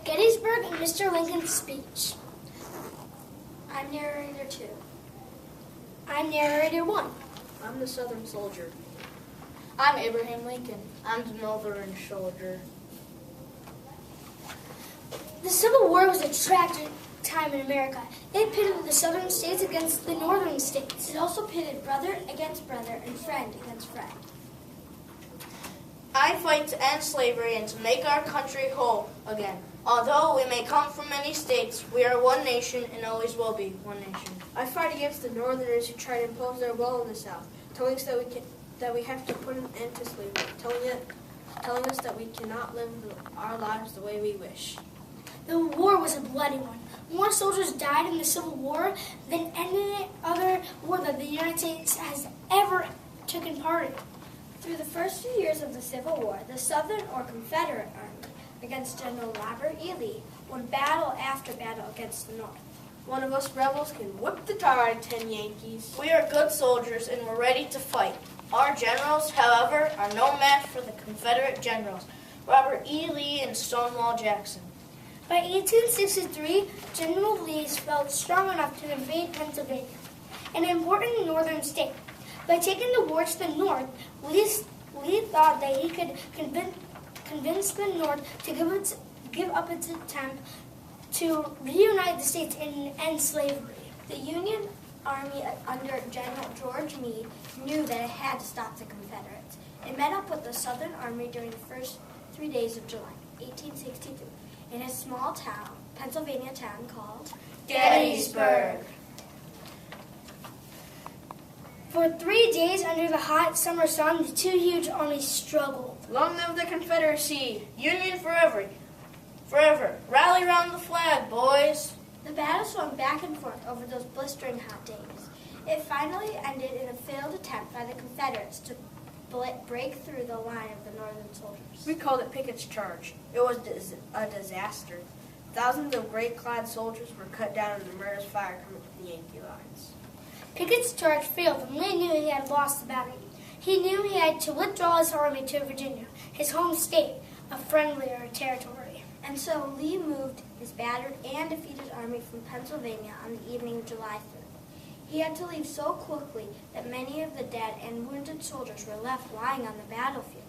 Gettysburg and Mr. Lincoln's speech. I'm narrator 2. I'm narrator 1. I'm the Southern soldier. I'm Abraham Lincoln. I'm the Northern soldier. The Civil War was a tragic time in America. It pitted the southern states against the northern states. It also pitted brother against brother and friend against friend. I fight to end slavery and to make our country whole again. Although we may come from many states, we are one nation and always will be one nation. I fight against the Northerners who try to impose their will in the South, telling us that we have to put an end to slavery, telling us that we cannot live our lives the way we wish. The war was a bloody one. More soldiers died in the Civil War than any other war that the United States has ever taken part in. Through the first few years of the Civil War, the Southern or Confederate Army against General Robert E. Lee won battle after battle against the North. One of us rebels can whip the tar out of 10 Yankees. We are good soldiers and we're ready to fight. Our generals, however, are no match for the Confederate generals, Robert E. Lee and Stonewall Jackson. By 1863, General Lee felt strong enough to invade Pennsylvania, an important northern state. By taking the war to the north, Lee thought that he could convince the North to give up its attempt to reunite the states and end slavery. The Union Army under General George Meade knew that it had to stop the Confederates. It met up with the Southern Army during the first 3 days of July, 1862, in a small town, Pennsylvania town called Gettysburg. For 3 days under the hot summer sun, the two huge armies struggled. Long live the Confederacy! Union forever. Forever. Rally round the flag, boys. The battle swung back and forth over those blistering hot days. It finally ended in a failed attempt by the Confederates to break through the line of the Northern soldiers. We called it Pickett's Charge. It was a disaster. Thousands of gray-clad soldiers were cut down in the murderous fire coming from the Yankee lines. Pickett's charge failed, and Lee knew he had lost the battle. He knew he had to withdraw his army to Virginia, his home state, a friendlier territory. And so Lee moved his battered and defeated army from Pennsylvania on the evening of July 3rd. He had to leave so quickly that many of the dead and wounded soldiers were left lying on the battlefield.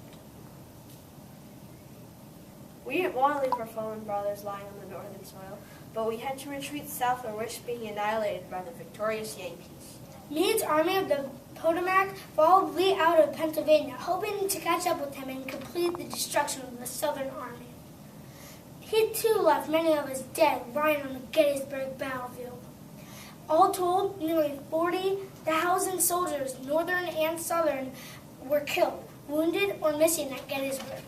We didn't want to leave our fallen brothers lying on the northern soil, but we had to retreat south or risk being annihilated by the victorious Yankees. Meade's army of the Potomac followed Lee out of Pennsylvania, hoping to catch up with him and complete the destruction of the Southern Army. He too left many of his dead lying on the Gettysburg battlefield. All told, nearly 40,000 soldiers, Northern and Southern, were killed, wounded, or missing at Gettysburg.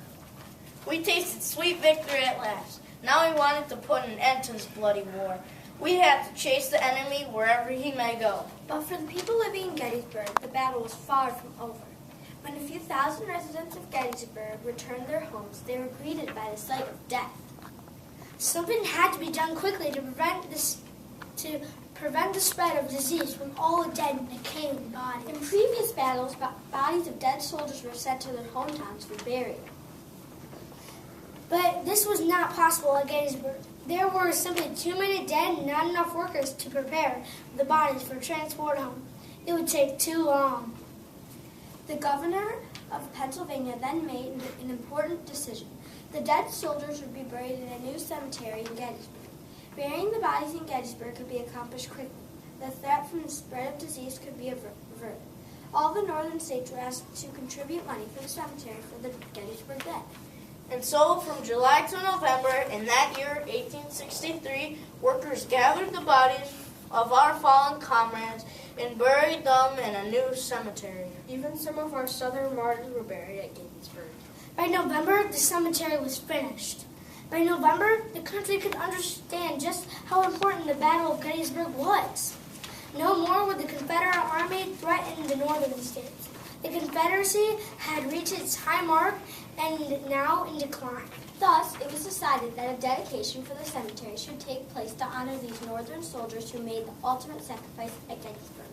We tasted sweet victory at last. Now we wanted to put an end to this bloody war. We had to chase the enemy wherever he may go. But for the people living in Gettysburg, the battle was far from over. When a few thousand residents of Gettysburg returned their homes, they were greeted by the sight of death. Something had to be done quickly to prevent the spread of disease from all the dead and decaying bodies. In previous battles, bodies of dead soldiers were sent to their hometowns for burial. But this was not possible at Gettysburg. There were simply too many dead and not enough workers to prepare the bodies for transport home. It would take too long. The governor of Pennsylvania then made an important decision. The dead soldiers would be buried in a new cemetery in Gettysburg. Burying the bodies in Gettysburg could be accomplished quickly. The threat from the spread of disease could be averted. All the northern states were asked to contribute money for the cemetery for the Gettysburg dead. And so, from July to November in that year, 1863, workers gathered the bodies of our fallen comrades and buried them in a new cemetery. Even some of our southern martyrs were buried at Gettysburg. By November, the cemetery was finished. By November, the country could understand just how important the Battle of Gettysburg was. No more would the Confederate Army threaten the northern states. The Confederacy had reached its high mark and now in decline. Thus, it was decided that a dedication for the cemetery should take place to honor these northern soldiers who made the ultimate sacrifice at Gettysburg.